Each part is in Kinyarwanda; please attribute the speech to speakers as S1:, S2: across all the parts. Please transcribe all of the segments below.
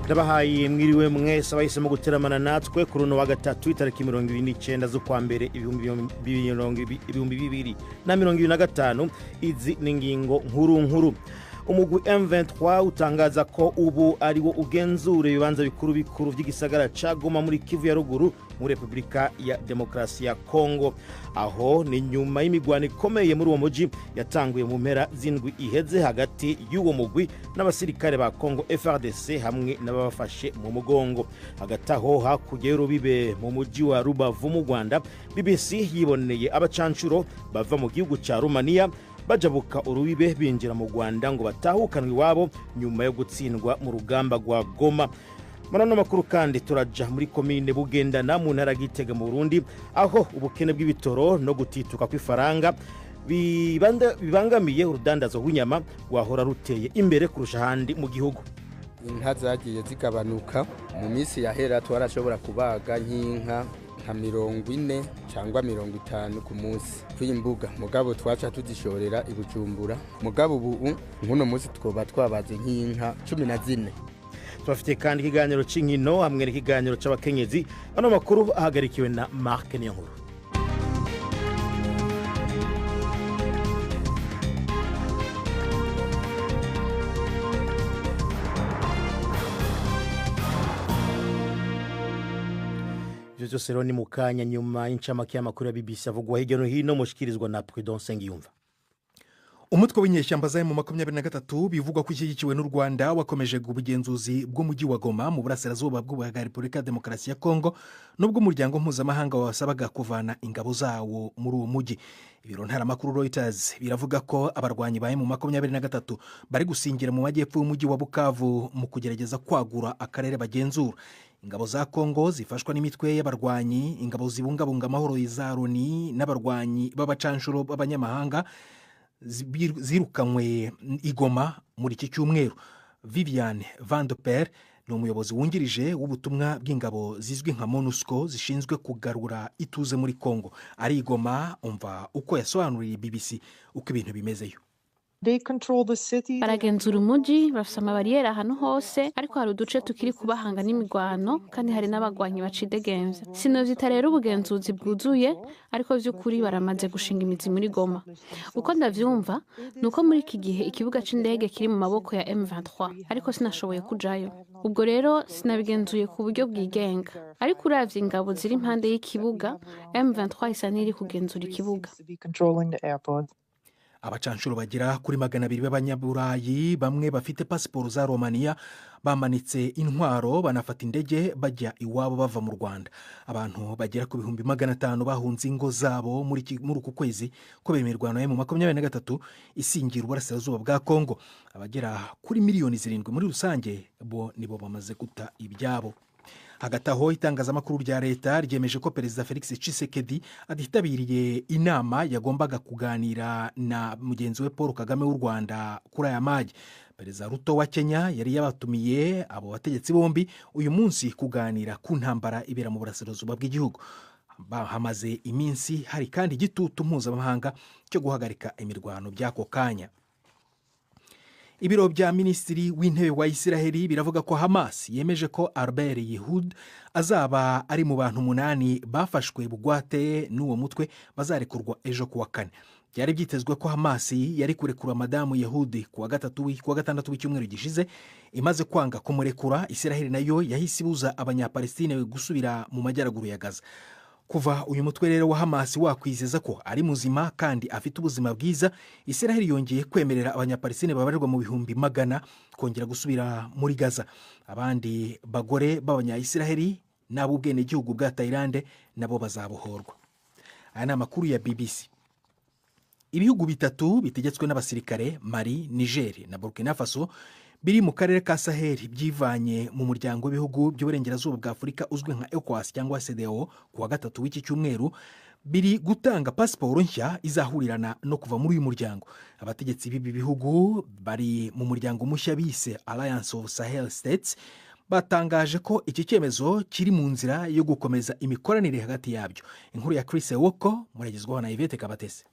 S1: Ndabahaye mwiriwe mwese abahisemo guteramana natwe kuri uno wa gatatu itariki 29 z'ukwa mbere 2025. Izi n'ingingo nkuru. Umugwi M23 utangaza ko ubu ari wo ugenzura ibibanza bikuru by'igisagara ca Goma muri Kivu ya ruguru muri Republika ya Demokarasi ya Kongo. Aho ni nyuma y'imigwano ikomeye muri uwo muji yatanguye mu mpera z'indwi iheze hagati y'uwo mugwi n'abasirikare ba Kongo FARDC hamwe n'abafashe mu mugongo. Hagati aho hakurya y'urubibe mu muji wa Rubavu mu Rwanda, BBC yiboneye abacancuro bava mu gihugu ca Romania bajabuka urubibe binjira mu Rwanda ngo batahukanwe iwabo nyuma yo gutsindwa mu rugamba rwa Goma. Marano makuru kandi turaja muri komine Bugendana mu ntara Gitega mu Burundi, aho ubukene bw'ibitoro no gutituka kw'ifaranga bibangamiye urudandazo rw'inyama rwahora ruteye imbere kurusha handi mu gihugu.
S2: Inka zagiye zigabanuka mu minsi yahera twarashobora kubaga nk'inka nka 40 cyangwa 50 ku munsi kw'imbuga, mugabo twaca tuzishorera i Bujumbura. Mugabo ubu nkuno munsi twoba twabaze nk'inka 14.
S1: Twafite kandi ikiganiro c'inkino hamwe n'ikiganiro c'abakenyezi. Ano makuru ahagarikiwe na Mark Niyonkuru. Byose rero ni mukanya nyuma y'incamake y'amakuru ya BBC avugwa hirya no hino mushikirizwa na Prudence Ngiyumva.
S3: Umutwe w'inyeshyamba za M23 bivugwa ko ishyigikiwe n'u Rwanda wakomeje ubugenzuzi bw'umujyi wa Goma mu burasirazuba bwa Repubulika ya Demokarasi ya Kongo, nubwo umuryango mpuzamahanga wasabaga kuvana ingabo zawo muri uwo mujyi. Ibiro ntaramakuru Reuters biravuga ko abarwanyi ba M23 bari gusingira mu majyepfo y'umujyi wa Bukavu mu kugerageza kwagura akarere bagenzura. Ingabo za Kongo zifashwa n'imitwe y'abarwanyi, ingabo zibungabunga amahoro za Loni n'abarwanyi b'abacanshuro b'abanyamahanga zirukanywe igoma muri iki cyumweru. Viviane Van de Per ni umuyobozi wungirije w'ubutumwa bw'ingabo zizwi nka MONUSCO zishinzwe kugarura ituze muri Kongo. Ari igoma, umva uko yasobanuriye BBC uko ibintu bimezeyo.
S4: Baragenzura umujyi, bafite amabariyeri ahantu hose, ariko hari uduce tukiri kubahanga n'imigwano kandi hari n'abagwanyi bacidegenza. Sinovita rero ubugenzuzi bwuzuye, ariko vy'ukuri baramaze gushinga imizi muri Goma. Uko ndavyumva nuko muri iki gihe ikibuga c'indege kiri mu maboko ya M23, ariko sinashoboye kujayo. Ubwo rero sinabigenzuye ku buryo bwigenga, ariko uravye ingabo ziri impande y'ikibuga, M23 isa n'iri kugenzura ikibuga.
S3: Abacanshuro bagera kuri 200 b'abanyaburayi bamwe bafite pasiporo za Romania bamanitse intwaro banafata indege bajya iwabo bava mu Rwanda. Abantu bagera ku 500 bahunze ingo zabo muri uku kwezi ko bemerwa na M23 isingira uburasirazuba bwa Kongo. Abagera kuri miliyoni 7 muri rusange bo nibo bamaze guta ibyabo. Hagati aho itangazamakuru rya leta ryemeje ko Perezida Felix Tshisekedi aditabiriye inama yagombaga kuganira na mugenzi we Paul Kagame w'u Rwanda kuri aya magi. Perezida Ruto wa Kenya yari yabatumiye abo bategetsi bombi uyu munsi kuganira ku ntambara ibera mu burasirazuba bw'igihugu. Hamaze iminsi hari kandi igitutu mpuzamahanga cyo guhagarika imirwano by'ako kanya. Ibiro bya Minisitiri w'Intebe wa Isiraheli biravuga ko Hamas yemeje ko Albert Yehud azaba ari mu bantu 8 bafashwe bugwate n'uwo mutwe bazarekurwa ejo kuwa kane. Byari byitezwe ko Hamas yari kurekura Madamu Yehud kuwa gatandatu w'icyumweru gishize. Imaze kwanga kumurekura, Isiraheli nayo yahise ibuza abanyapalestine gusubira mu majyaruguru ya Gaza. Kuva uyu mutwe rero wa Hamas wakwizeza ko ari muzima kandi afite ubuzima bwiza, Isiraheli yongeye kwemerera abanyapalestine babarirwa mu bihumbi magana kongera gusubira muri Gaza. Abandi bagore b'abanya-Isiraheli n'ab'ubwene gihugu bwa Thailand nabo bazabohorwa. Aya ni amakuru ya BBC. Ibihugu bitatu bitegetswe n'abasirikare, Mali, Niger na Burkina Faso, biri mu karere ka Sahel byivanye mu muryango w'ibihugu by'uburengerazuba bwa Afurika uzwi nka ECOWAS cyangwa CEDEAO kuwa gatatu w'iki cyumweru, biri gutanga pasiporo nshya izahurirana no kuva muri uyu muryango. Abategetsi b'ibi bihugu bari mu muryango mushya bise Alliance of Sahel States batangaje ko iki cyemezo kiri mu nzira yo gukomeza imikoranire hagati yabyo. Inkuru ya Chris Ewoko muragezwaho na Yvette Kabatese.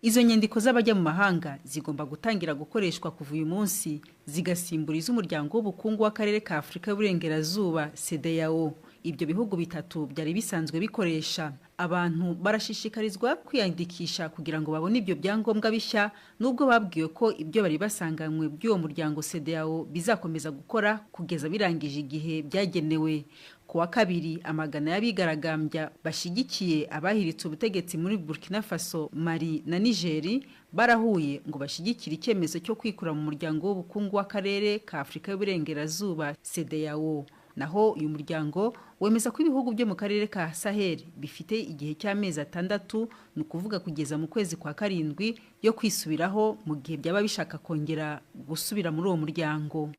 S5: Izo nyandiko z'abajya mu mahanga zigomba gutangira gukoreshwa kuva uyu munsi zigasimbura iz'umuryango w'ubukungu w'akarere ka Afurika y'Uburengerazuba CEDEAO. Ibyo bihugu bitatu byari bisanzwe bikoresha. Abantu barashishikarizwa kwiyandikisha kugira ngo babone ibyo byangombwa bishya, nubwo babwiwe ko ibyo bari basanganywe by'uwo muryango CEDEAO bizakomeza gukora kugeza birangije igihe byagenewe. Kuwa kabiri, amagana y'abigaragambya bashigikiye abahiritse ubutegetsi muri Burkina Faso, Mali na Niger barahuye ngo bashigikire icyemezo cyo kwikura mu muryango w'ubukungu w'akarere ka Afurika y'Uburengerazuba CEDEAO. Naho uyu muryango wemeza ko ibihugu byo mu karere ka Sahel bifite igihe cy'amezi 6, ni ukuvuga kugeza mu kwezi kwa 7 yo kwisubiraho mu gihe byaba bishaka kongera gusubira muri uwo muryango.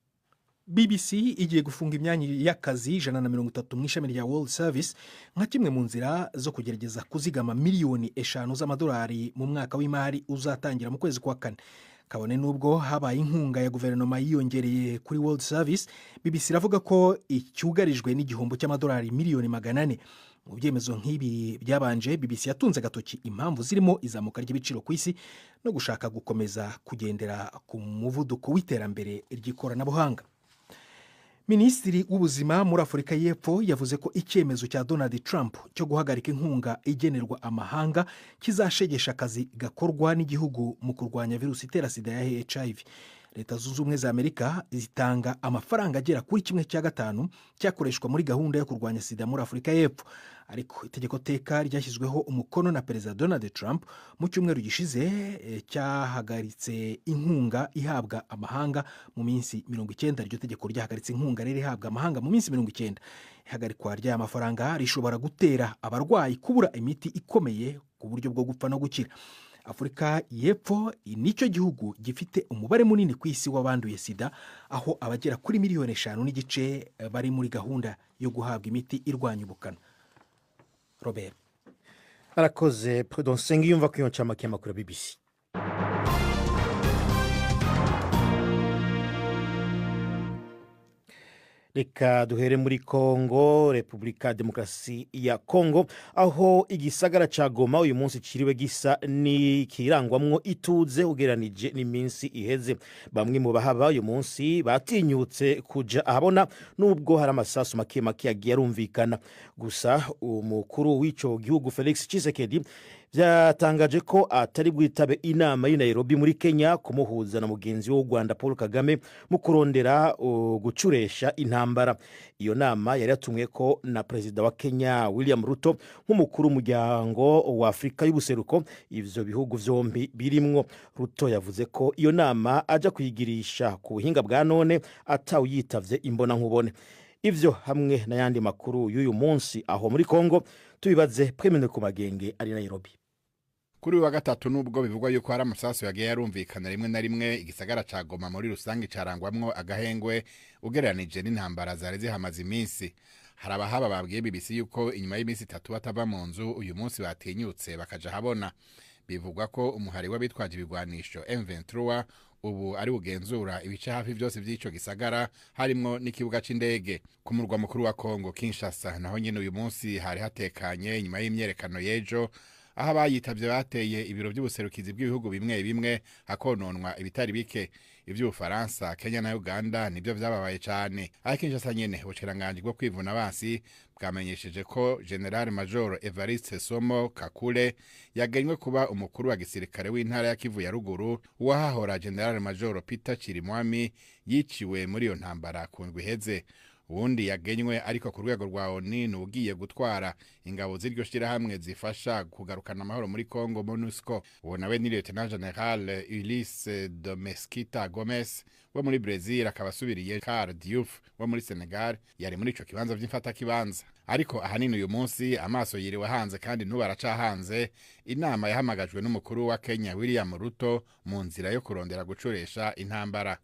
S3: BBC igiye gufunga imyanya y'akazi 130 mu ishami rya World Service nka kimwe mu nzira zo kugerageza kuzigama miliyoni 5 z'amadolari mu mwaka w'imari uzatangira mu kwezi kwa 4. Kabone nubwo habaye inkunga ya guverinoma yiyongereye kuri World Service, BBC iravuga ko icyugarijwe n'igihombo cy'amadolari miliyoni 400. Mu byemezo nk'ibi byabanje, BBC yatunze agatoki impamvu zirimo izamuka ry'ibiciro ku isi no gushaka gukomeza kugendera ku muvuduko w'iterambere ry'ikoranabuhanga. Minisitiri w'ubuzima muri Afurika y'Epfo yavuze ko icyemezo cya Donald Trump cyo guhagarika inkunga igenerwa amahanga kizashegesha akazi gakorwa n'igihugu mu kurwanya virusi itera sida ya HIV. Leta Zunze Ubumwe za Amerika zitanga amafaranga agera kuri 1/5 cyakoreshwa muri gahunda yo kurwanya sida muri Afurika y'Epfo. Ariko itegeko teka ryashyizweho umukono na Perezida Donald Trump mu cyumweru gishize cyahagaritse inkunga ihabwa amahanga mu minsi 90. Iryo tegeko ryahagaritse inkunga rero ihabwa amahanga mu minsi 90. Ihagarikwa ry'aya mafaranga rishobora gutera abarwayi kubura imiti ikomeye ku buryo bwo gupfa no gukira. Afurika y'Epfo nicyo gihugu gifite umubare munini ku isi w'abanduye sida, aho abagera kuri miliyoni 5.5 bari muri gahunda yo guhabwa imiti irwanya ubukana. Robert
S1: arakoze. Prudence Sengiyumva ku yonca makuru BBC. Reka duhere muri Kongo, Repubulika Demokarasi ya Kongo, aho igisagara ca Goma uyu munsi ciriwe gisa ni kirangwamwo ituze ugeranije n'iminsi iheze. Bamwe mu bahaba uyu munsi batinyutse kuja ahabona nubwo hari amasasu make yagiye arumvikana. Gusa umukuru w'ico gihugu Felix Tshisekedi byatangaje ko atari bwitabe inama y'I Nairobi muri Kenya kumuhuza na mugenzi w'u Rwanda Paul Kagame mu kurondera gucuresha intambara. Iyo nama yari yatumwe ko na Perezida wa Kenya William Ruto nk'umukuru w'umuryango wa Afurika y'Ubuseruko ivyo bihugu vyombi birimwo. Ruto yavuze ko iyo nama aja kuyigirisha ku buhinga bwa none atawuyitavye imbona nkubone. Ivyo hamwe n'ayandi makuru y'uyu munsi aho muri Kongo tubibaze Premene ku Magenge ari Nairobi.
S6: Kuri wa gatatu nubwo bivugwa yuko hari amasasu yagiye yarumvikana rimwe na rimwe, igisagara ca Goma muri rusange carangwamwo agahengwe ugereranije n'intambara zari zihamaze iminsi. Hari abahaba babwiye BBC yuko inyuma y'iminsi 3 batava mu nzu uyu munsi batinyutse bakaja habona. Bivugwa ko umuhari w'abitwaje ibigwanisho M23 ubu ari ugenzura ibice hafi byose by'ico gisagara harimo n'ikibuga c'indege. Ku murwa mukuru wa Kongo Kinshasa naho nyine uyu munsi hari hatekanye nyuma y'imyerekano y'ejo, aho abayitavye bateye ibiro by'ubuserukizi bw'ibihugu bimwe bimwe hakononwa ibitari bike. Ivy'Ufaransa, Kenya na Uganda nibyo vyababaye cyane. Kinshasa nyene ubushiranganje bwo kwivuna basi bwamenyesheje ko General Major Evariste Somo Kakule yagenywe kuba umukuru wa gisirikare w'intara ya Kivu ya ruguru, uwahahora General Major Peter Chirimwami yiciwe muri iyo ntambara ku ndwi iheze. Uwundi yagenywe ariko ku rwego rwa ONU n'ugiye gutwara ingabo z'iryo shirahamwe zifasha kugarukana amahoro muri Kongo, MONUSCO. Uwo nawe ni Lieutenant General Ulysse de Mesquita Gomes wo muri Brazil, akaba asubiriye Karl Diouf wo muri Senegal yari muri ico kibanza vy'imfata kibanza. Ariko ahanini uyu munsi amaso yiriwe hanze kandi ntubaraca hanze inama yahamagajwe n'umukuru wa Kenya William Ruto mu nzira yo kurondera gucuresha intambara.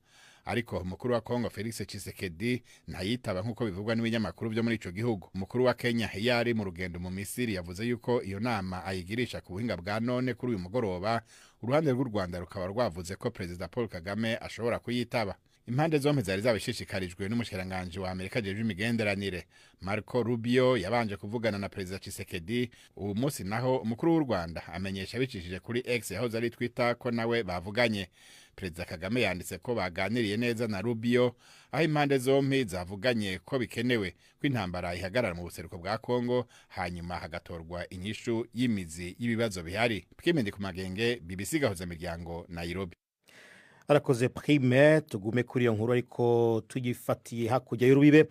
S6: Ariko umukuru wa Kongo Felix Tshisekedi ntayitaba nk'uko bivugwa n'ibinyamakuru byo muri ico gihugu. Umukuru wa Kenya yari mu rugendo mu Misiri yavuze yuko iyo nama ayigirisha ku buhinga bwa none kuri uyu mugoroba. Uruhande rw'u Rwanda rukaba rwavuze ko Perezida Paul Kagame ashobora kuyitaba. impande zompi zari zabishishikarijwe n'umushikiranganje wa Amerika ajejwe imigenderanire Marco Rubio yabanje kuvugana na Perezida Tshisekedi. Ubu munsi naho umukuru w'u Rwanda amenyesha bicishije kuri X yahoze ari Twitter ko nawe bavuganye. Perezida Kagame yanditse ko baganiriye neza na Rubio, aho impande zompi zavuganye ko bikenewe ko intambara ihagarara mu buseruko bwa Kongo, hanyuma hagatorwa inyishu y'imizi y'ibibazo bihari. Pwimende ku Magenge, BBC gahuza miryango, Nairobi.
S1: Arakoze Prime. Tugume kuri iyo nkuru ariko tugifatiye hakurya y'urubibe.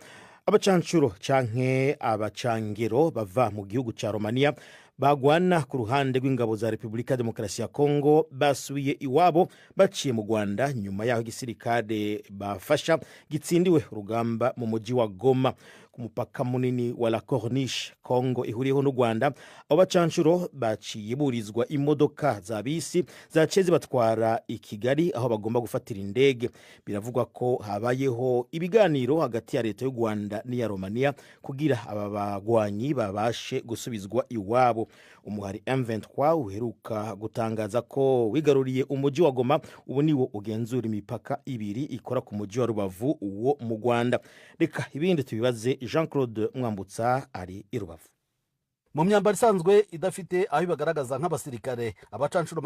S1: Abacancuro canke abacangero bava mu gihugu ca Romania bagwana ku ruhande rw'ingabo za Republika Demokarasi ya Kongo basubiye iwabo baciye mu Rwanda nyuma yaho igisirikare bafasha gitsindiwe urugamba mu muji wa Goma ku mupaka munini wa La Corniche. Kongo ihuriyeho n'u Rwanda. Abo bacancuro baciye burizwa imodoka za bisi zaciye zibatwara i Kigali aho bagomba gufatira indege. Biravugwa ko habayeho ibiganiro hagati ya leta y'u Rwanda n'iya Romania kugira aba bagwanyi babashe gusubizwa iwabo. Umuhari M23 uheruka gutangaza ko wigaruriye umuji wa Goma, ubu niwo ugenzura imipaka ibiri ikora ku muji wa Rubavu uwo mu Rwanda. Reka ibindi tubibaze Jean-Claude Mwambutsa ari i Rubavu.
S7: Mu myambaro isanzwe idafite aho bagaragaza nk'abasirikare, abacancuro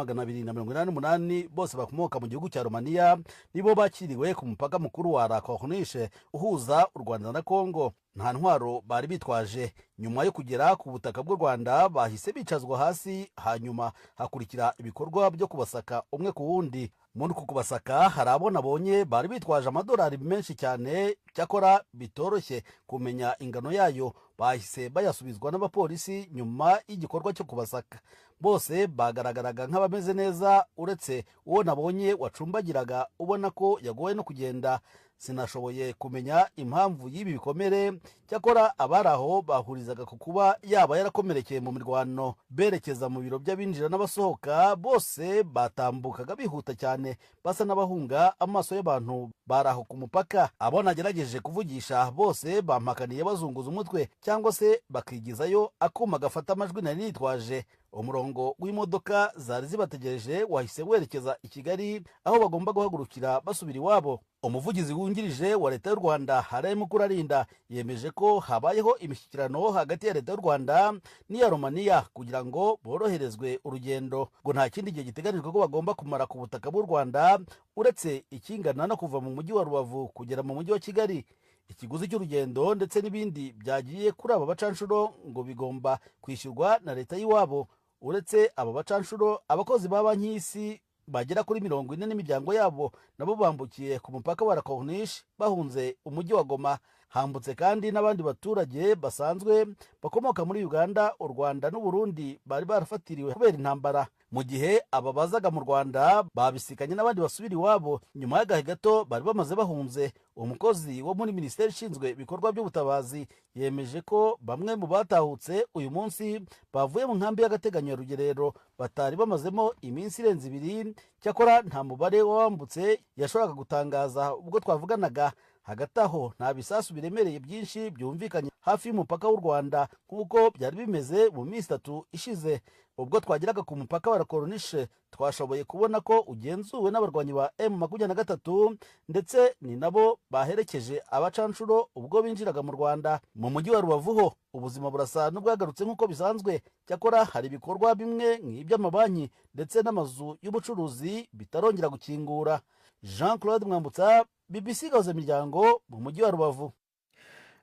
S7: 288 bose bakomoka mu gihugu cya Romania nibo bakiriwe ku mupaka mukuru wa La Corniche uhuza u Rwanda na Kongo. Nta ntwaro bari bitwaje. Nyuma yo kugera ku butaka bw'u Rwanda bahise bicazwa hasi, hanyuma hakurikira ibikorwa byo kubasaka umwe ku wundi. Muri uku kubasaka hari abo nabonye bari bitwaje amadolari menshi cyane, cyakora bitoroshye kumenya ingano yayo. Bahise bayasubizwa n'abapolisi nyuma y'igikorwa cyo kubasaka. Bose bagaragaraga nk'abameze neza, uretse uwo nabonye wacumbagiraga ubona ko yagoye no kugenda. Sinashoboye kumenya impamvu y'ibi bikomere, cyakora abari aho bahurizaga ku kuba yaba yarakomerekeye mu mirwano. Berekeza mu biro by'abinjira n'abasohoka, bose batambukaga bihuta cyane basa n'abahunga amaso y'abantu bari aho ku mupaka. Abo nagerageje kuvugisha bose bampakaniye bazunguza umutwe cyangwa se bakigizayo akuma gafata amajwi nari nitwaje. Umurongo w'imodoka zari zibategereje wahise werekeza i Kigali aho bagomba guhagurukira basubira iwabo. Umuvugizi wungirije wa leta y'u Rwanda Haraye Mukurarinda yemeje ko habayeho imishyikirano hagati ya leta y'u Rwanda n'iya Romania kugira ngo boroherezwe urugendo, ngo nta kindi gihe giteganijwe ko bagomba kumara ku butaka bw'u Rwanda uretse ikingana no kuva mu mujyi wa Rubavu kugera mu mujyi wa Kigali. Ikiguzi cy'urugendo ndetse n'ibindi byagiye kuri aba bacanshuro ngo bigomba kwishyurwa na leta y'iwabo. Uretse aba bacanshuro, abakozi ba banki y'isi bagera kuri 40 n'imiryango yabo nabo bambukiye ku mupaka wa La Corniche bahunze umujyi wa Goma. Hambutse kandi n'abandi baturage basanzwe bakomoka muri Uganda, u Rwanda n'u Burundi bari barafatiriwe kubera intambara. Mu gihe aba bazaga mu Rwanda babisikanye n'abandi basubira iwabo nyuma y'agahe gato bari bamaze bahunze. Umukozi wo muri Minisiteri ishinzwe ibikorwa by'ubutabazi yemeje ko bamwe mu batahutse uyu munsi bavuye mu nkambi y'agateganyo ya Rugerero batari bamazemo iminsi irenze 2. Cyakora nta mubare w'abambutse yashoboraga gutangaza ubwo twavuganaga. Hagati aho nta bisasu biremereye byinshi byumvikanye hafi y'umupaka w'u Rwanda nk'uko byari bimeze mu minsi 3 ishize. Ubwo twageraga ku mupaka wa La Corniche twashoboye kubona ko ugenzuwe n'abarwanyi ba M23 ndetse ni nabo baherekeje abacanshuro ubwo binjiraga mu Rwanda. Mu mujyi wa Rubavu ho ubuzima burasa n'ubwagarutse nk'uko bisanzwe, cyakora hari ibikorwa bimwe nk'iby'amabanki ndetse n'amazu y'ubucuruzi bitarongera gukingura. Jean-Claude Mwambutsa, BBC gahuza miryango mu mujyi wa Rubavu.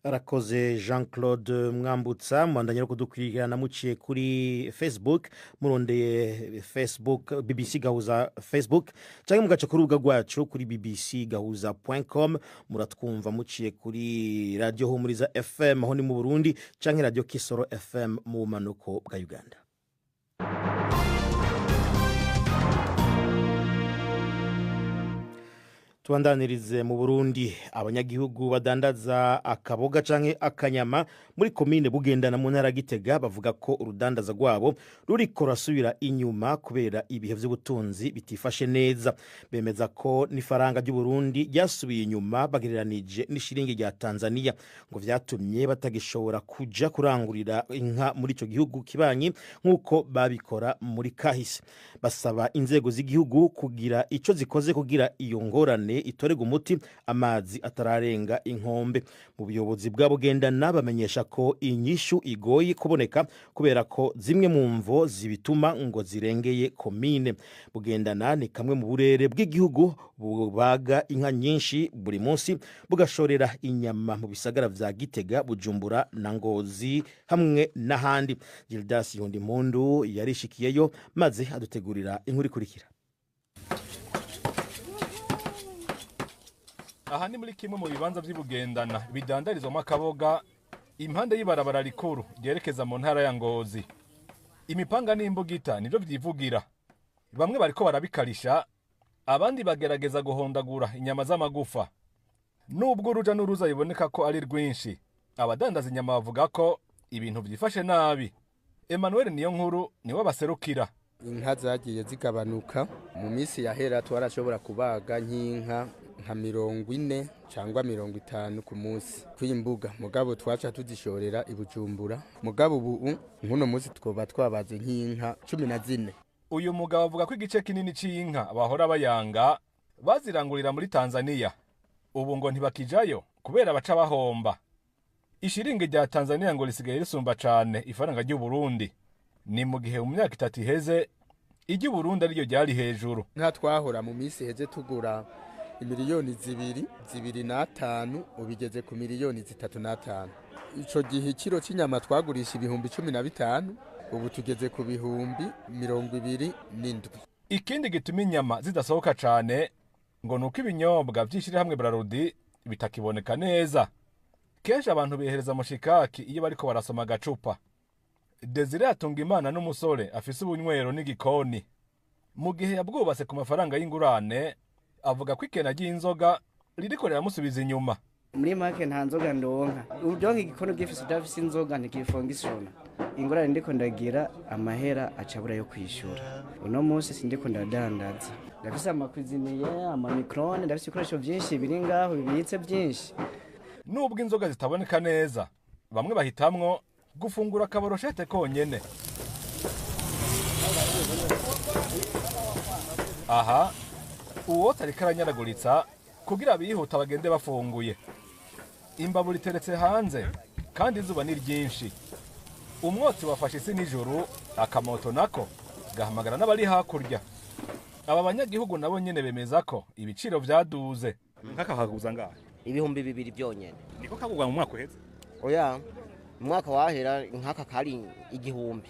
S1: Arakoze Jean-Claude Mwambutsa. Mwandanye no kudukurikirana muciye kuri Facebook, murondeye Facebook BBC gahuza Facebook, cyangwa mugaca ku rubuga rwacu kuri bbcgahuza.com. muratwumva muciye kuri Radio Humuriza FM aho ni mu Burundi, cyangwa Radio Kisoro FM mu bumanuko bwa Uganda. Tuandanirize mu Burundi. Abanyagihugu badandaza akaboga canke akanyama muri komine Bugendana mu ntara Gitega bavuga ko urudandaza rwabo ruriko rasubira inyuma kubera ibihe vy'ubutunzi bitifashe neza. Bemeza ko n'ifaranga ry'u Burundi ryasubiye inyuma bagereranije n'ishiringi rya Tanzania, ngo vyatumye batagishobora kuja kurangurira inka muri ico gihugu kibanyi nkuko babikora muri kahise. Basaba inzego z'igihugu kugira ico zikoze kugira iyo ngorane ngorane itorega umuti amazi atararenga inkombe. Mu buyobozi bwa Bugendana bamenyesha ko inyishu igoye kuboneka kubera ko zimwe mu mvo zibituma ngo zirengeye komine. Bugendana ni kamwe mu burere bw'igihugu bubaga inka nyinshi buri munsi bugashorera inyama mu bisagara vya Gitega, Bujumbura na Ngozi hamwe n'ahandi. Gildas Yondimpundu yarishikiyeyo maze adutegurira inkuru ikurikira.
S8: Aha ni muri kimwe mu bibanza by'Ibugendana bidandarizwamo akaboga impande y'ibarabara rikuru ryerekeza mu ntara ya Ngozi. Imipanga n'imbugita nivyo vyivugira. Bamwe bariko barabikarisha, abandi bagerageza guhondagura inyama z'amagufa. Nubwo uruja n'uruza biboneka ko ari rwinshi, abadandaza inyama bavuga ko ibintu vyifashe nabi. Emmanuel Niyonkuru niwe baserukira.
S2: Inka zagiye zigabanuka mu minsi yahera twarashobora kubaga nk'inka nka 40 cyangwa 50 ku munsi kw'imbuga, mugabo twaca tuzishorera i Bujumbura. Mugabo ubu nkuno munsi twoba twabaze nk'inka 14.
S8: Uyu mugabo avuga ko igice kinini c'inka bahora bayanga bazirangurira muri Tanzania. Ubu ngo ntibakijayo kubera baca bahomba. Ishiringi rya Tanzania ngo lisigaye risumba cane ifaranga ry'u Burundi. Ni mu gihe mu myaka 3 iheze iry'u Burundi ari ryo ryari hejuru.
S2: Nka twahora mu minsi heze tugura miliyoni 2.5 ubigeze ku miliyoni 3.5. Ico gihe ikiro c'inyama twagurisha ibihumbi 15 ubu tugeze ku bihumbi 27.
S8: Ikindi gituma inyama zidasohoka cane ngo nuko ibinyobwa vyishire hamwe Brarudi bitakiboneka neza. Kenshi abantu behereza mushikaki iyo bariko barasoma agacupa. Desire Atungimana n'umusore afise ubunywero n'igikoni. Mu gihe yabwubase ku mafaranga y'ingurane avuga ko ikena ry'inzoga ririko riramusubiza inyuma.
S9: Muri make nta nzoga ndonka. Udonka igikono gifise udafise inzoga ntigifunga isona. Ingurane ndiko ndagira amahera acabura yo kwishura. Uno munsi sindiko ndadandaza. Ndafise amakwiziniye, amamikrone, ndafise ibikoresho vyinshi biri ngaho bibitse vyinshi.
S8: Nubwo inzoga zitaboneka neza, bamwe bahitamwo gufungura akaboroshete konyene. Aha uwo tariko aranyaraguritsa kugira bihuta bagende bafunguye. Imbabura iteretse hanze kandi izuba ni ryinshi. Umwotsi wafashe isi nijoro, akamoto nako gahamagara n'abari hakurya. Aba banyagihugu nabo nyene bemeza ko ibiciro vyaduze.
S10: Nkaka kaguza ngahe?
S11: Ibihumbi 2 byonyene.
S10: Niko kagugwa mu mwaka uheze?
S11: Oya, mu mwaka wahera nkaka kari igihumbi.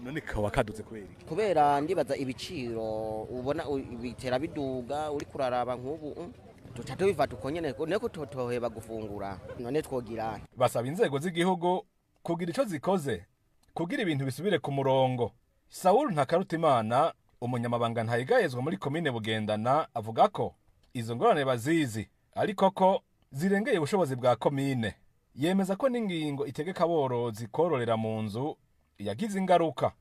S10: None kawa kaduze kweri.
S11: Kubera ndibaza ibiciro ubona bitera biduga uri kuraraba nk'ubu tutato bivata ukonyene neko totoheba gufungura. None twogira.
S8: Basaba inzego z'igihugu kugira ico zikoze kugira ibintu bisubire ku murongo. Saul Ntakarutimana umunyamabanga ntayigayezwa muri komine Bugendana avuga ko izo ngorane bazizi ariko ko zirengeye ubushobozi bwa komine. Yemeza ko n'ingingo itegeka aborozi kororera mu nzu yagize ingaruka.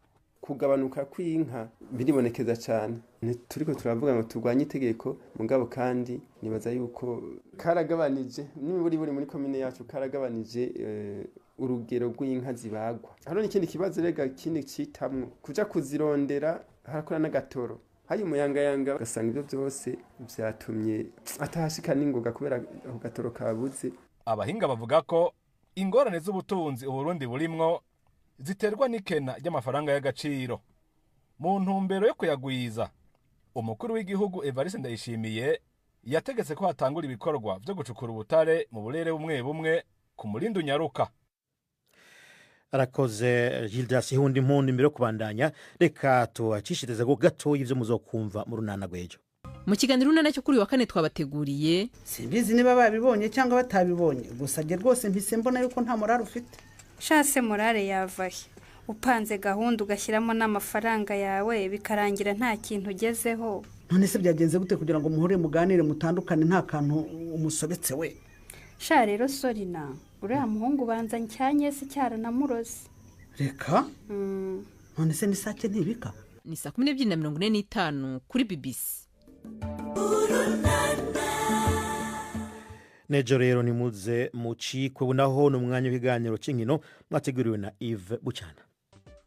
S12: Kugabanuka kw'inka biribonekeza cyane. Turiko turavuga ngo turwanye itegeko mugabo kandi nibaza yuko karagabanije n'iburi muri komine yacu karagabanije urugero rw'inka zibagwa. Hano n'ikindi kibazo rega kindi citamwe kuja kuzirondera harakora n'agatoro. Hayi umuyangayanga gasanga ibyo byose byatumye atahashika n'ingoga kubera ako gatoro kabuze.
S8: Abahinga bavuga ko ingorane z'ubutunzi Uburundi burimwo ziterwa n'ikena ry'amafaranga y'agaciro. Mu ntumbero yo kuyagwiza, umukuru w'igihugu Evariste Ndayishimiye yategetse ko hatangura ibikorwa byo gucukura ubutare mu burere bumwe bumwe ku murindu nyaruka.
S1: Arakoze Gildas Yondimpundu. Mbere yo kubandanya reka tuacishirize go gato ivyo muzokumva mu runana gwejo.
S13: Mu kiganiro runana cyo kuri wa kane twabateguriye,
S14: simbizi niba babibonye cyangwa batabibonye, gusa je rwose mpise mbona yuko nta morale ufite.
S15: Shase morale yavahe upanze gahunda ugashyiramo n'amafaranga yawe bikarangira nta kintu ugezeho.
S14: None se byagenze gute kugira ngo muhure muganire mutandukane nta kantu umusobetse we?
S15: Sha rero Sorina, uriya muhungu banza ncyanye se cyara na murozi.
S14: Reka? None se ni sake ntibika?
S13: Ni saa 12:45 kuri BBC.
S1: Nejo rero nimuze mucikwe bunaho n'umwanya w'ibiganiro c'inkino mwateguriwe na Yves Bucyana.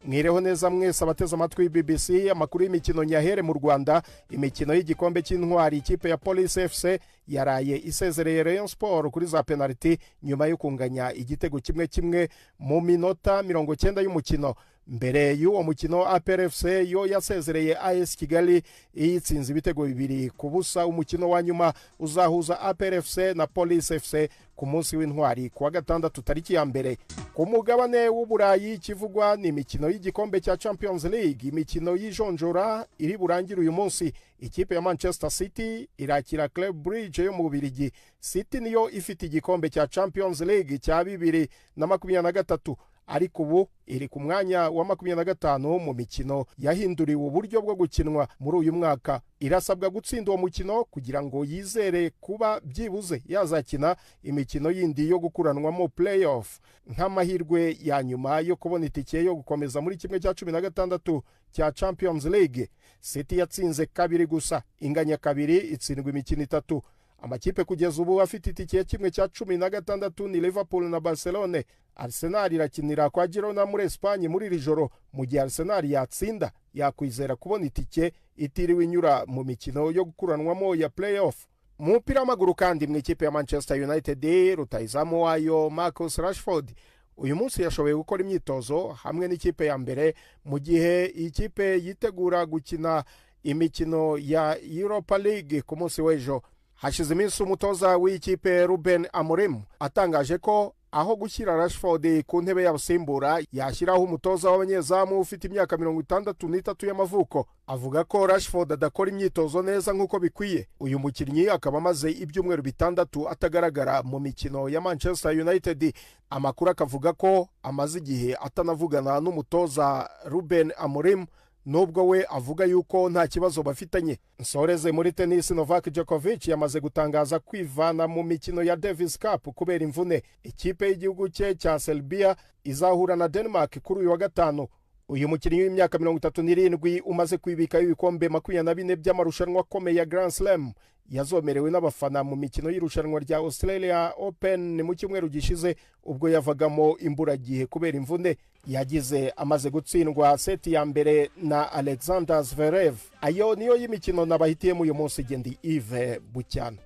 S16: mwireho neza mwese abateze amatwi BBC. Amakuru y'imikino nyahere mu Rwanda. Imikino y'igikombe cy'intwari, ikipe ya Police FC yaraye isezereye Rayon Sport kuri za penalty nyuma yo kunganya igitego 1-1 mu minota 90 y'umukino. Mbere y'uwo mukino APR FC yo yasezereye AS Kigali itsinze ibitego 2-0. Umukino wa nyuma uzahuza APR FC na Police FC ku munsi w'intwari kuwa gatandatu tariki ya mbere. Ku mugabane w'Uburayi kivugwa ni imikino y'igikombe cya Champions League. Imikino y'ijonjora iri burangira uyu munsi. Ikipe ya Manchester City irakira Club Brugge yo mu Bubiligi. City niyo ifite igikombe cya Champions League cya 2023, ariko ubu iri ku mwanya wa 25 mu mikino yahinduriwe uburyo bwo gukinwa muri uyu mwaka. Irasabwa gutsinda uwo mukino kugira ngo yizere kuba byibuze yazakina imikino yindi yo gukuranwamo playoff nk'amahirwe ya nyuma yo kubona itike yo gukomeza muri kimwe cya 16 cya Champions League. City yatsinze 2 gusa, inganya 2, itsindwa imikino 3. Amakipe kugeza ubu afite itike ya kimwe cya 16 ni Liverpool na Barcelona. Arsenal irakinira kwa Girona muri Espagne muri iri joro. Mu gihe Arsenal yatsinda yakwizera kubona itike itiriwe inyura mu mikino yo gukuranwamo ya playoff. Mu mupira w'amaguru kandi mu ikipe ya Manchester United, rutahizamu wayo Marcus Rashford uyu munsi yashoboye gukora imyitozo hamwe n'ikipe ya mbere, mu gihe ikipe yitegura gukina imikino ya Europa League ku munsi w'ejo. Hashize iminsi umutoza w'ikipe Ruben Amorim atangaje ko aho gushyira Rashford ku ntebe y'abasimbura yashyiraho umutoza w'abanyezamu ufite imyaka 63 y'amavuko. Avuga ko Rashford adakora imyitozo neza nk'uko bikwiye. Uyu mukinnyi akaba amaze ibyumweru 6 atagaragara mu mikino ya Manchester United. Amakuru akavuga ko amaze igihe atanavugana n'umutoza Ruben Amorim, nubwo we avuga yuko nta kibazo bafitanye. Nsoreze muri tennis, Novak Djokovic yamaze gutangaza kwivana mu mikino ya Davis Cup kubera imvune. Ikipe y'igihugu cye cya Serbia izahura na Denmark kuri uyu wa gatanu. Uyu mukinnyi w'imyaka 37 umaze kwibika ibikombe 24 by'amarushanwa akomeye ya Grand Slam yazomerewe n'abafana mu mikino y'irushanwa rya Australia Open mu cyumweru gishize ubwo yavagamo imburagihe kubera imvune yagize amaze gutsindwa seti ya mbere na Alexander Zverev. Ayo niyo y'imikino nabahitiyemo uyu munsi. Gendi Yves Bucyana.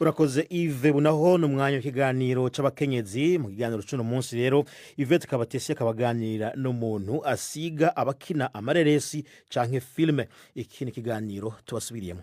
S1: Urakoze Yves. Bunaho n'umwanya w'ikiganiro c'abakenyezi. Mu kiganiro cy'uno munsi rero Yvette Kabatesi akabaganira n'umuntu asiga abakina amareresi canke filme. Iki ni kiganiro tubasubiriyemo.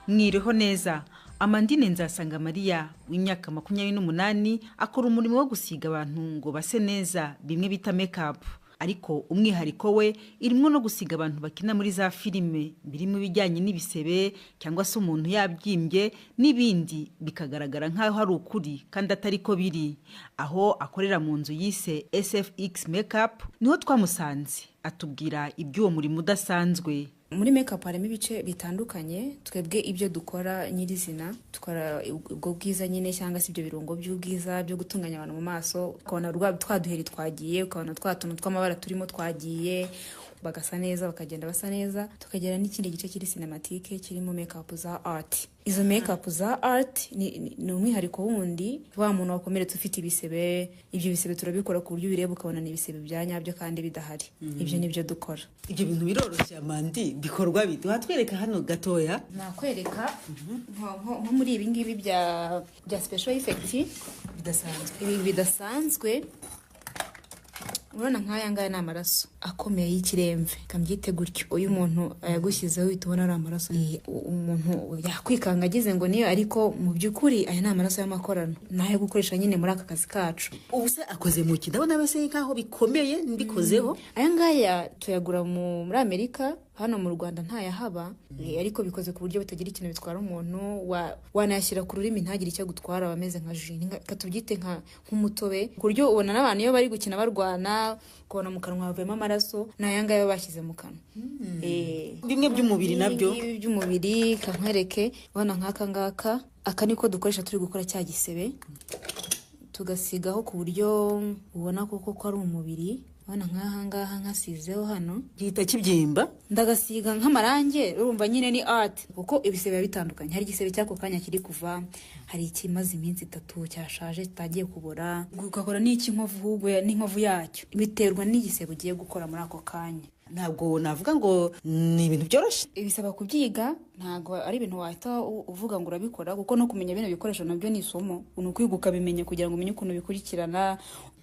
S5: Mwiriho neza. Amandine Nzasanga Maria w'imyaka 28 akora umurimo wo gusiga abantu ngo base neza, bimwe bita makeup. Ariko umwihariko we irimo no gusiga abantu bakina muri za filime birimo bijyanye n'ibisebe cyangwa se umuntu yabyimbye n'ibindi bikagaragara nkaho hari ukuri kandi atari ko biri. Aho akorera mu nzu yise SFX Makeup niho twamusanze atubwira iby'uwo murimo udasanzwe.
S17: Muri makeup harimo ibice bitandukanye. Twebwe ibyo dukora nyirizina tukora ubwo bwiza nyine cyangwa se ibyo birungo by'ubwiza byo gutunganya abantu mu maso, ukabona rwa twaduheri twagiye, ukabona twatuntu tw'amabara turimo twagiye, bagasa neza bakagenda basa neza. Tukagera n'ikindi gice kiri cinematique kirimo makeup za art. Izo makeup za art ni umwihariko wundi. Wa muntu wakomeretse ufite ibisebe, ibyo bisebe turabikora ku buryo bireba ukabona ni ibisebe bya nyabyo kandi bidahari. Ibyo nibyo dukora.
S18: Ibyo bintu biroroshye Amandi, bikorwa bite? Watwereka hano gatoya?
S17: Nakwereka nko muri ibi ngibi bya special effect bidasanzwe. Ibi bidasanzwe urabona nk'aya ngaya ni amaraso akomeye y'ikiremve, kambyite gutyo. Uyu muntu yagushyizeho itubona ari amaraso. Umuntu yakwikanga agize ngo niyo, ariko mu by'ukuri aya ni amaraso y'amakorano nayo gukoresha nyine muri aka kazi kacu.
S18: Ubu se akoze mu kidabona base nkaho bikomeye mbikozeho.
S17: Aya ngaya tuyagura muri Amerika, hano mu Rwanda ntayahaba, ariko bikoze ku buryo bitagira ikintu bitwara umuntu. Wanayashyira ku rurimi ntagire icyo gutwara, bameze nka jus, katubyite nk'umutobe, ku buryo ubona n'abantu iyo bari gukina barwana kubona mu kanwa havemo amaraso. Nayanga yo bashyize mu kanwa.
S18: Bimwe by'umubiri nabyo.
S17: Ibi by'umubiri kankwereke, ubona nk'aka ngaka, aka niko dukoresha turi gukora cya gisebe, tugasigaho ku buryo ubona koko ko ari umubiri. abana nk'ahangaha nkasizeho hano
S18: gihita kibyimba
S17: ndagasiga nk'amarange urumva nyine ni art kuko ibisebe biba bitandukanye hari igisebe cy'ako kanya kiri kuva hari ikimaze iminsi 3 cyashaje kitagiye kubora ugakora n'inkovu n'inkovu yacyo biterwa n'igisebe ugiye gukora muri ako kanya
S18: ntabwo navuga ngo ni ibintu byoroshye
S17: ibisaba kubyiga ntabwo ari ibintu wahita uvuga ngo urabikora kuko no kumenya bino bikoresho nabyo ni isomo ukwiga ukabimenya kugira ngo umenye ukuntu bikurikirana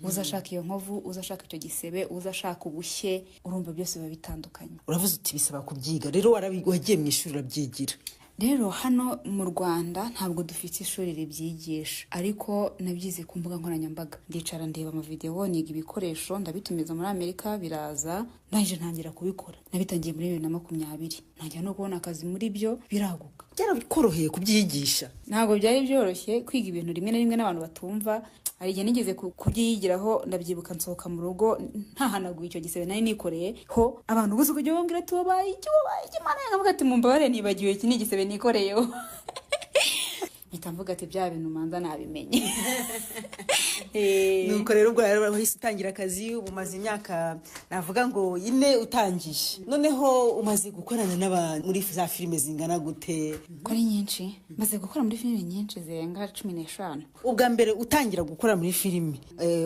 S17: uzashaka iyo nkovu uzashaka icyo gisebe uzashaka ubushye urumva byose biba bitandukanye
S18: uravuze uti bisaba kubyiga rero wagiye mu ishuri urabyigira
S17: rero hano mu Rwanda ntabwo dufite ishuri ribyigisha ariko nabyize ku mbuga nkoranyambaga ndicara ndeba amavideo niga ibikoresho ndabitumiza muri Amerika biraza naje ntangira kubikora nabitangiye muri 2020 ntangira no kubona akazi muri byo biraguka
S18: byarabikoroheye kubyigisha
S17: ntabwo byari byoroshye kwiga ibintu rimwe na rimwe n'abantu batumva hari igihe nigeze kubyigiraho ndabyibuka nsohoka mu rugo ntahanaguye icyo gisebe nari nikoreye ho abantu bose kujya bambwira ati wabaye Imana yangavuga ati mumbabare nibagiwe iki n'igisebe nikoreyeho nitamvuga ati bya bintu manza nabimenye
S18: nuko rero ubwo wahise utangira akazi umaze imyaka navuga ngo 4 utangije noneho umaze gukorana n'abantu muri za filime zingana gute
S17: kuri nyinshi maze gukora muri filime nyinshi zirenga 15
S18: ubwa mbere utangira gukora muri filime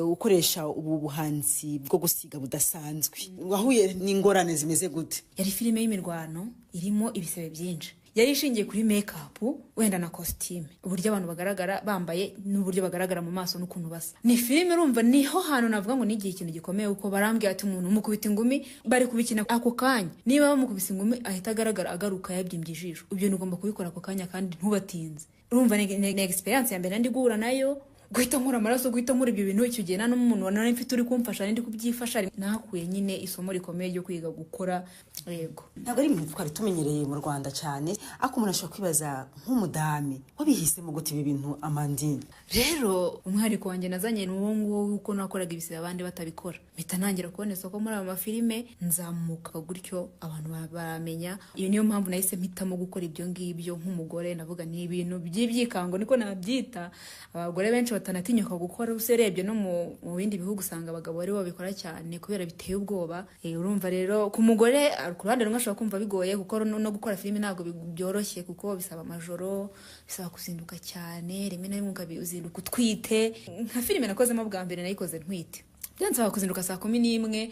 S18: ukoresha ubu buhanzi bwo gusiga budasanzwe wahuye n'ingorane zimeze gute
S17: yari filime y'imirwano irimo ibisebe byinshi yari ishingiye kuri make-up wenda na costume uburyo abantu bagaragara bambaye n'uburyo bagaragara mu maso n'ukuntu basa ni filime urumva niho hantu navuga ngo nigiye ikintu gikomeye uko barambwiye ati umuntu umukubita ingumi bari kubikina ako kanya niba bamukubise ingumi ahita agaragara agaruka yabyimbye ijisho ibyo ugomba kubikora ako kanya kandi ntubatinze urumva ni experience ya mbere ndi guhura nayo guhita nkora amaraso guhita nkora ibyo bintu icyo gihe nano umuntu wanane mfite uri kumfasha ndi kubyifasha nakuye nyine isomo rikomeye ryo kwiga gukora yego
S18: ntabwo ari ibintu twari tumenyereye mu Rwanda cyane ako umuntu ashobora kwibaza nk'umudami wabihisemo gute ibi bintu Amandine
S17: rero umwihariko wanjye nazanye n'uwo nguwo uko nakoraga ibisebe abandi batabikora mpita ntangira kubona isoko muri aya mafilime nzamuka gutyo abantu baramenya iyo niyo mpamvu nahise mpitamo gukora ibyo ngibyo nk'umugore navuga ni ibintu by'ibyikango niko nabyita abagore benshi batanatinyuka gukora userebye no mu bindi bihugu usanga abagabo ari bo babikora cyane kubera biteye ubwoba urumva rero ku mugore ku ruhande rumwe ashobora kumva bigoye kuko no gukora filime ntabwo byoroshye kuko bisaba amajoro bisaba kuzinduka cyane rimwe na rimwe ukabizinduka utwite nka filime nakozemo bwa mbere nayikoze ntwite byansaba kuzinduka saa 11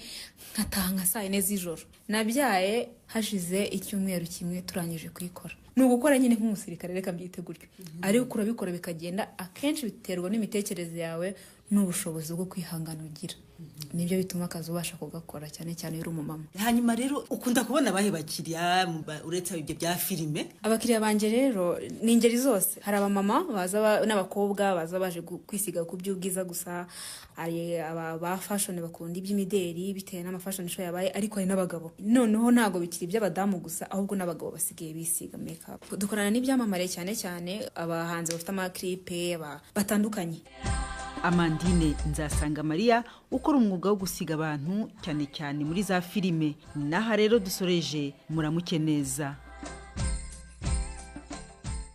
S17: nkataha nka saa 4 z'ijoro nabyaye hashize icyumweru kimwe turangije kuyikora ni ugukora nyine nk'umusirikare reka mbyite gutyo ariko urabikora bikagenda akenshi biterwa n'imitekerereze yawe n'ubushobozi bwo kwihangana ugira nibyo bituma akazi ubasha kugakora cyane cyane uri umumama
S18: hanyuma rero ukunda kubona abahe bakiriya uretse ibyo bya filime
S17: abakiriya banje rero ni ingeri zose hari abamama baza n'abakobwa baza baje kwisiga ku by'ubwiza gusa ari aba fashion bakunda iby'imideri bitewe n'amafashion show yabaye ariko hari n'abagabo noneho ntago bikiri by'abadamu gusa ahubwo n'abagabo basigaye bisiga makeup dukorana n'ibyamamare cyane cyane abahanzi bafite amaklipe batandukanye
S5: Amandine Nzasanga Maria ukora umwuga wo gusiga abantu cyane cyane muri za filime naha rero dusoreje muramuke neza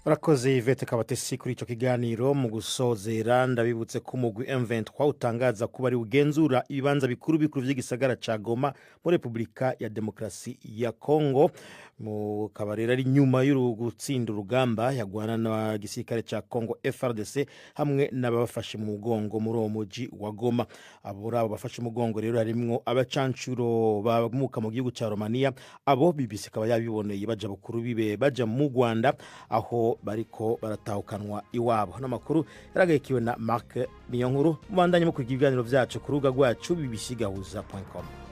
S1: Urakoze Yvette Kabatesi kuri icyo kiganiro mu gusozera ndabibutse ko umugwi M23 utangaza kuba ari ugenzura ibibanza bikuru by'igisagara ca Goma muri Republika ya Demokarasi ya Kongo mu kabarera ari nyuma y'urugutsinda urugamba yagwana na gisirikare ca Kongo FARDC hamwe n'abafashe mu mugongo muri uwo muji wa Goma abo bafashe mu mugongo rero harimwo abacancuro bamuka mu gihugu ca Romania abo BBC kaba yabiboneye baja bukuru bibe baja mu Rwanda aho bariko baratahukanwa iwabo n'amakuru yaragayikiwe na Mark Niyonkuru mubandanye mu kugira ibiganiro byacu ku rubuga rwacu bbcgahuza.com